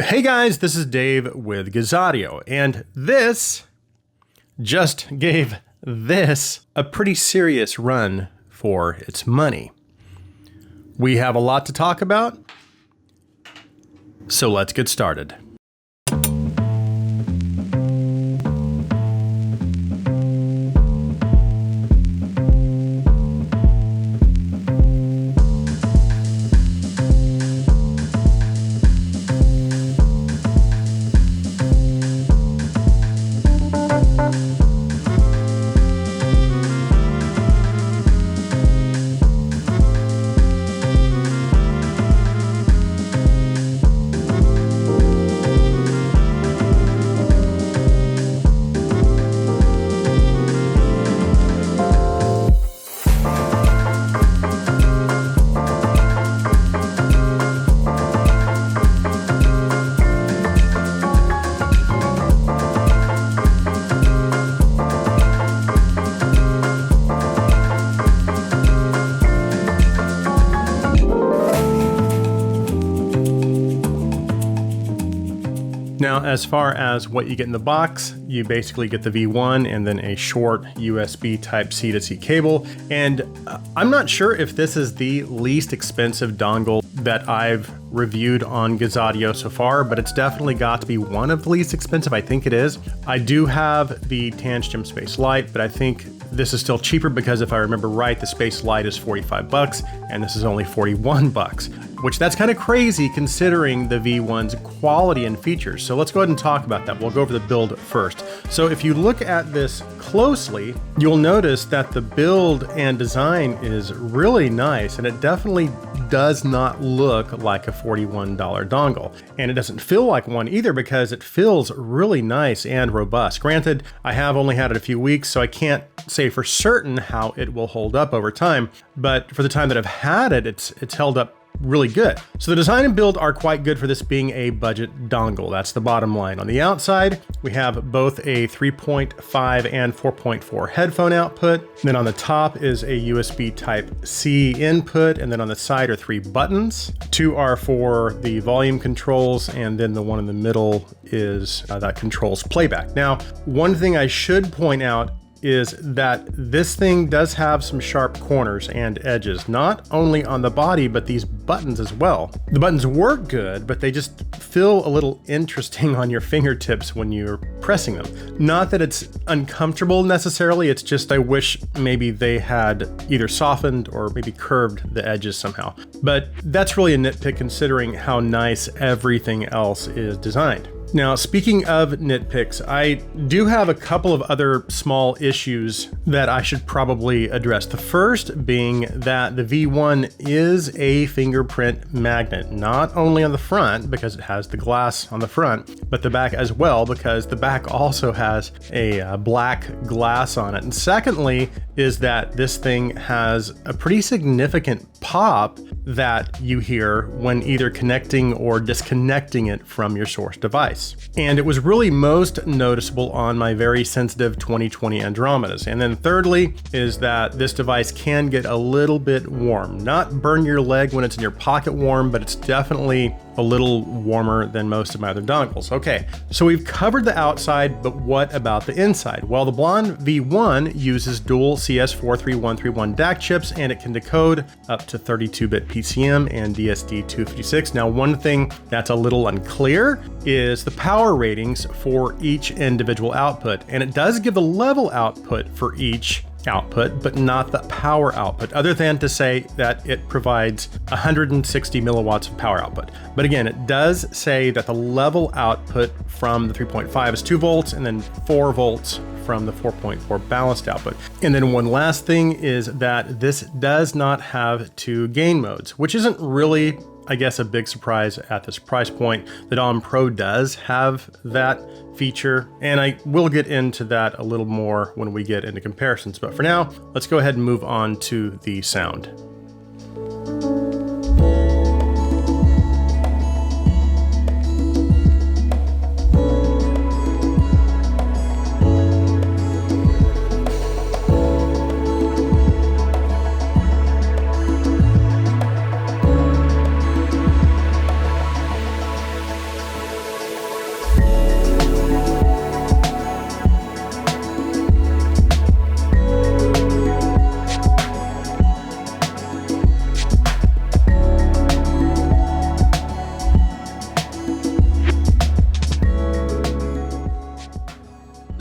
Hey guys, this is Dave with Gazaudio, and this just gave this a pretty serious run for its money. We have a lot to talk about, so let's get started. Now, as far as what you get in the box, you basically get the V1 and then a short USB Type-C to C cable. And I'm not sure if this is the least expensive dongle that I've reviewed on Gazaudio so far, but it's definitely got to be one of the least expensive. I think it is. I do have the Tangent Space Lite, but I think this is still cheaper because if I remember right, the Space Lite is 45 bucks and this is only 41 bucks, which that's kind of crazy considering the V1's quality and features. So let's go ahead and talk about that. We'll go over the build first. So if you look at this closely, you'll notice that the build and design is really nice, and it definitely does not look like a $41 dongle. And it doesn't feel like one either because it feels really nice and robust. Granted, I have only had it a few weeks, so I can't say for certain how it will hold up over time, but for the time that I've had it, it's held up really good. So the design and build are quite good for this being a budget dongle. That's the bottom line. On the outside, we have both a 3.5 and 4.4 headphone output. Then on the top is a USB Type-C input, and then on the side are 3 buttons. 2 are for the volume controls, and then the one in the middle is that controls playback. Now, one thing I should point out is that this thing does have some sharp corners and edges, not only on the body, but these buttons as well. The buttons work good, but they just feel a little interesting on your fingertips when you're pressing them. Not that it's uncomfortable necessarily, it's just I wish maybe they had either softened or maybe curved the edges somehow. But that's really a nitpick considering how nice everything else is designed. Now, speaking of nitpicks, I do have a couple of other small issues that I should probably address. The first being that the V1 is a fingerprint magnet, not only on the front because it has the glass on the front, but the back as well because the back also has a black glass on it. And secondly is that this thing has a pretty significant pop that you hear when either connecting or disconnecting it from your source device. And it was really most noticeable on my very sensitive 2020 Andromedas. And then thirdly is that this device can get a little bit warm. Not burn your leg when it's in your pocket warm, but it's definitely a little warmer than most of my other dongles. Okay, so we've covered the outside, but what about the inside? Well, the Blon V1 uses dual CS43131 DAC chips, and it can decode up to 32-bit PCM and DSD256. Now, one thing that's a little unclear is the power ratings for each individual output, and it does give the level output for each output, but not the power output, other than to say that it provides 160 milliwatts of power output. But again, it does say that the level output from the 3.5 is 2 volts and then 4 volts from the 4.4 balanced output. And then one last thing is that this does not have 2 gain modes, which isn't really, I guess, a big surprise at this price point. The Dom Pro does have that feature, and I will get into that a little more when we get into comparisons. But for now, let's go ahead and move on to the sound.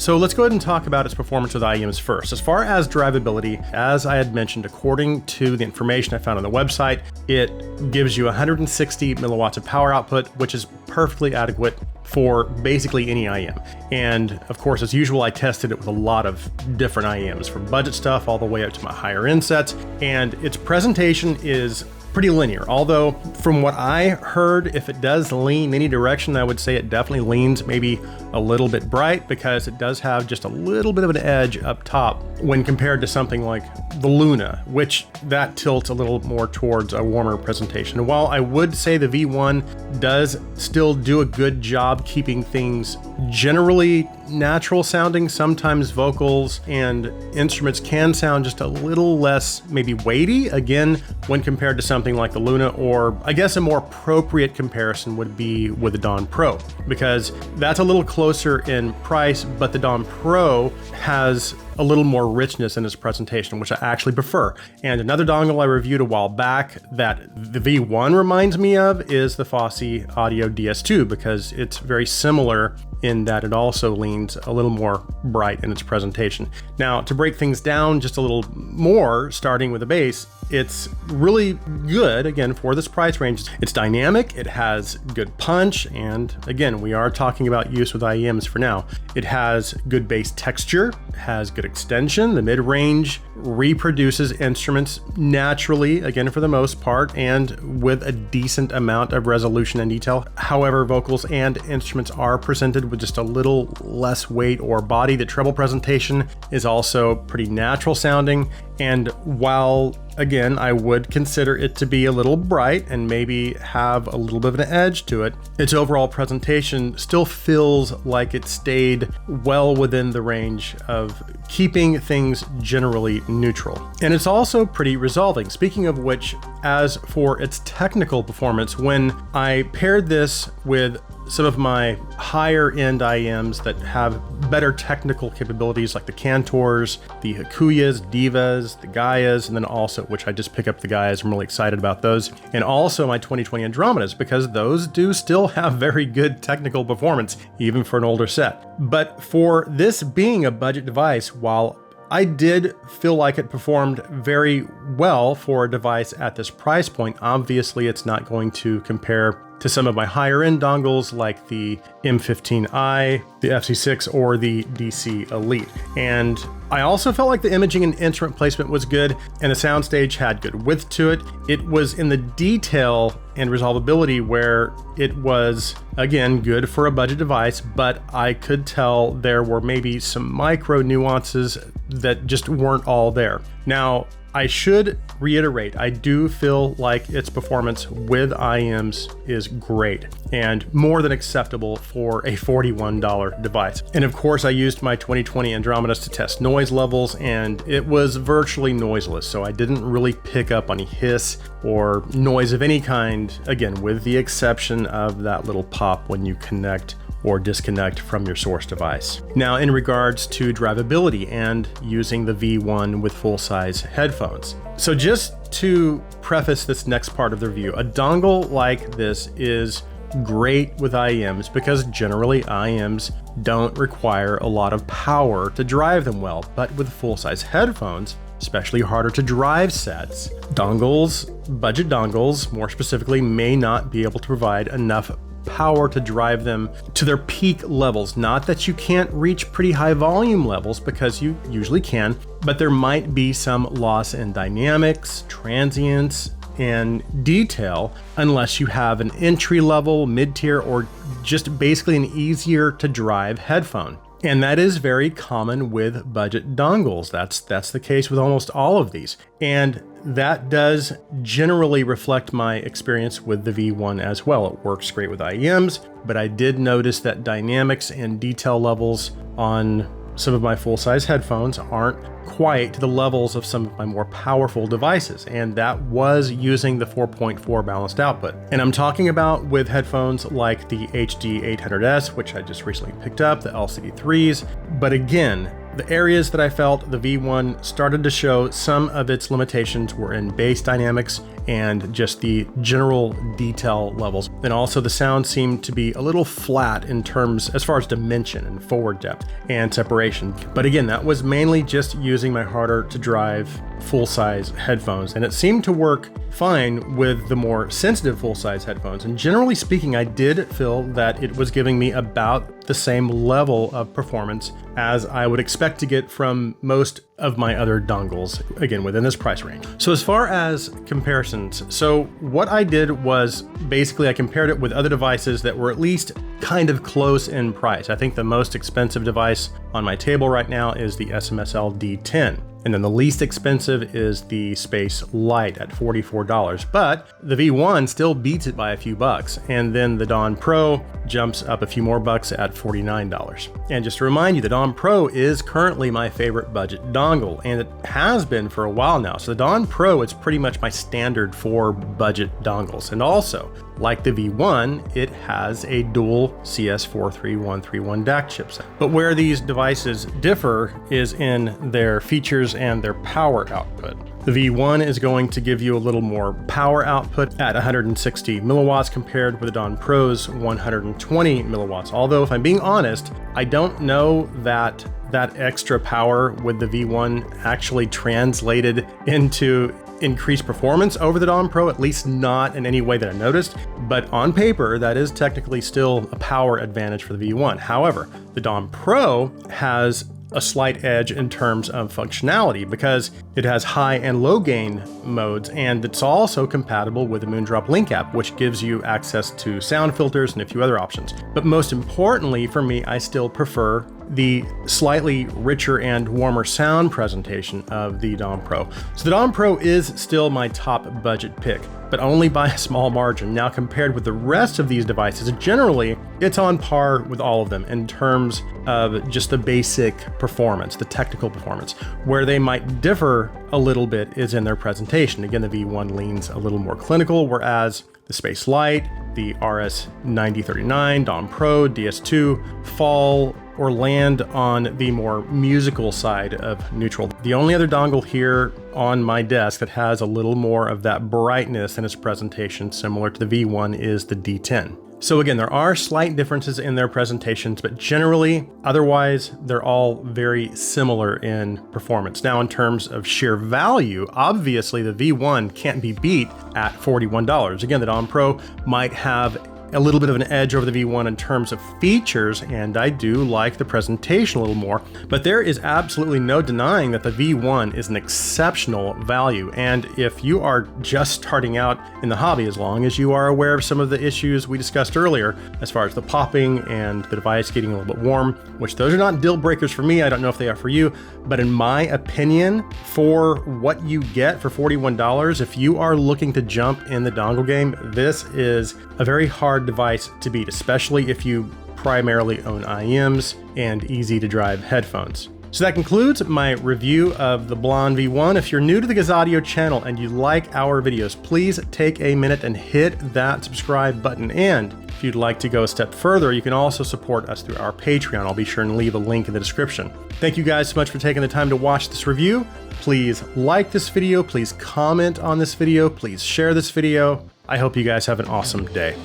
So let's go ahead and talk about its performance with IEMs first. As far as drivability, as I had mentioned, according to the information I found on the website, it gives you 160 milliwatts of power output, which is perfectly adequate for basically any IEM. And of course, as usual, I tested it with a lot of different IEMs, from budget stuff all the way up to my higher end sets. And its presentation is pretty linear. Although from what I heard, if it does lean any direction, I would say it definitely leans maybe a little bit bright, because it does have just a little bit of an edge up top when compared to something like the Luna, which that tilts a little more towards a warmer presentation. And while I would say the V1 does still do a good job keeping things generally natural sounding, sometimes vocals and instruments can sound just a little less maybe weighty, again, when compared to something like the Luna, or I guess a more appropriate comparison would be with the Dawn Pro, because that's a little closer in price, but the Dawn Pro has a little more richness in its presentation, which I actually prefer. And another dongle I reviewed a while back that the V1 reminds me of is the Fosse Audio DS2, because it's very similar in that it also leans a little more bright in its presentation. Now, to break things down just a little more, starting with the bass, it's really good, again, for this price range. It's dynamic, it has good punch, and again, we are talking about use with IEMs for now. It has good bass texture, has good extension. The mid-range reproduces instruments naturally, again, for the most part, and with a decent amount of resolution and detail. However, vocals and instruments are presented with just a little less weight or body. The treble presentation is also pretty natural sounding, and while again, I would consider it to be a little bright and maybe have a little bit of an edge to it, its overall presentation still feels like it stayed well within the range of keeping things generally neutral. And it's also pretty resolving. Speaking of which, as for its technical performance, when I paired this with some of my higher end IEMs that have better technical capabilities, like the Cantors, the Hakuyas, Divas, the Gaias, and then also, which I just pick up the Gaias, I'm really excited about those, and also my 2020 Andromedas, because those do still have very good technical performance, even for an older set. But for this being a budget device, while I did feel like it performed very well for a device at this price point, obviously it's not going to compare to some of my higher end dongles like the M15i, the FC6, or the DC Elite. And I also felt like the imaging and instrument placement was good, and the soundstage had good width to it. It was in the detail and resolvability where it was, again, good for a budget device, but I could tell there were maybe some micro nuances that just weren't all there. Now, I should reiterate, I do feel like its performance with IEMs is great and more than acceptable for a $41 device. And of course, I used my 2020 Andromedas to test noise levels, and it was virtually noiseless, so I didn't really pick up any hiss or noise of any kind, again, with the exception of that little pop when you connect or disconnect from your source device. Now, in regards to drivability and using the V1 with full-size headphones. So just to preface this next part of the review, a dongle like this is great with IEMs because generally IEMs don't require a lot of power to drive them well, but with full-size headphones, especially harder to drive sets, dongles, budget dongles more specifically, may not be able to provide enough power to drive them to their peak levels. Not that you can't reach pretty high volume levels, because you usually can, but there might be some loss in dynamics, transients, and detail unless you have an entry level, mid-tier, or just basically an easier to drive headphone. And that is very common with budget dongles. That's the case with almost all of these. And that does generally reflect my experience with the V1 as well. It works great with IEMs, but I did notice that dynamics and detail levels on some of my full-size headphones aren't quite to the levels of some of my more powerful devices, and that was using the 4.4 balanced output. And I'm talking about with headphones like the HD 800S, which I just recently picked up, the LCD3s, but again, the areas that I felt the V1 started to show some of its limitations were in bass dynamics and just the general detail levels. And also the sound seemed to be a little flat in terms as far as dimension and forward depth and separation. But again, that was mainly just using my harder to drive full-size headphones, and it seemed to work fine with the more sensitive full-size headphones. And generally speaking, I did feel that it was giving me about the same level of performance as I would expect to get from most of my other dongles, again, within this price range. So as far as comparisons, so what I did was basically I compared it with other devices that were at least kind of close in price. I think the most expensive device on my table right now is the SMSL D10. And then the least expensive is the Space Lite at $44, but the V1 still beats it by a few bucks. And then the Dawn Pro jumps up a few more bucks at $49. And just to remind you, the Dawn Pro is currently my favorite budget dongle, and it has been for a while now. So the Dawn Pro is pretty much my standard for budget dongles. And also, like the V1, it has a dual CS43131 DAC chipset. But where these devices differ is in their features and their power output. The V1 is going to give you a little more power output at 160 milliwatts compared with the Dawn Pro's 120 milliwatts. Although, if I'm being honest, I don't know that extra power with the V1 actually translated into increased performance over the Dawn Pro, at least not in any way that I noticed. But on paper, that is technically still a power advantage for the V1. However, the Dawn Pro has a slight edge in terms of functionality because it has high and low gain modes, and it's also compatible with the Moondrop Link app, which gives you access to sound filters and a few other options. But most importantly for me, I still prefer the slightly richer and warmer sound presentation of the Dawn Pro. So the Dawn Pro is still my top budget pick, but only by a small margin. Now, compared with the rest of these devices, generally it's on par with all of them in terms of just the basic performance, the technical performance. Where they might differ a little bit is in their presentation. Again, the V1 leans a little more clinical, whereas the Space Lite, the RS9039, Dawn Pro, DS2 fall or land on the more musical side of neutral. The only other dongle here on my desk that has a little more of that brightness in its presentation similar to the V1 is the D10. So again, there are slight differences in their presentations, but generally, otherwise, they're all very similar in performance. Now, in terms of sheer value, obviously the V1 can't be beat at $41. Again, the Dawn Pro might have a little bit of an edge over the V1 in terms of features, and I do like the presentation a little more, but there is absolutely no denying that the V1 is an exceptional value. And if you are just starting out in the hobby, as long as you are aware of some of the issues we discussed earlier, as far as the popping and the device getting a little bit warm, which those are not deal breakers for me, I don't know if they are for you, but in my opinion, for what you get for $41, if you are looking to jump in the dongle game, this is a very hard device to beat, especially if you primarily own IEMs and easy to drive headphones. So that concludes my review of the Blon V1. If you're new to the Gazaudio channel and you like our videos, please take a minute and hit that subscribe button. And if you'd like to go a step further, you can also support us through our Patreon. I'll be sure and leave a link in the description. Thank you guys so much for taking the time to watch this review. Please like this video, please comment on this video, please share this video. I hope you guys have an awesome day.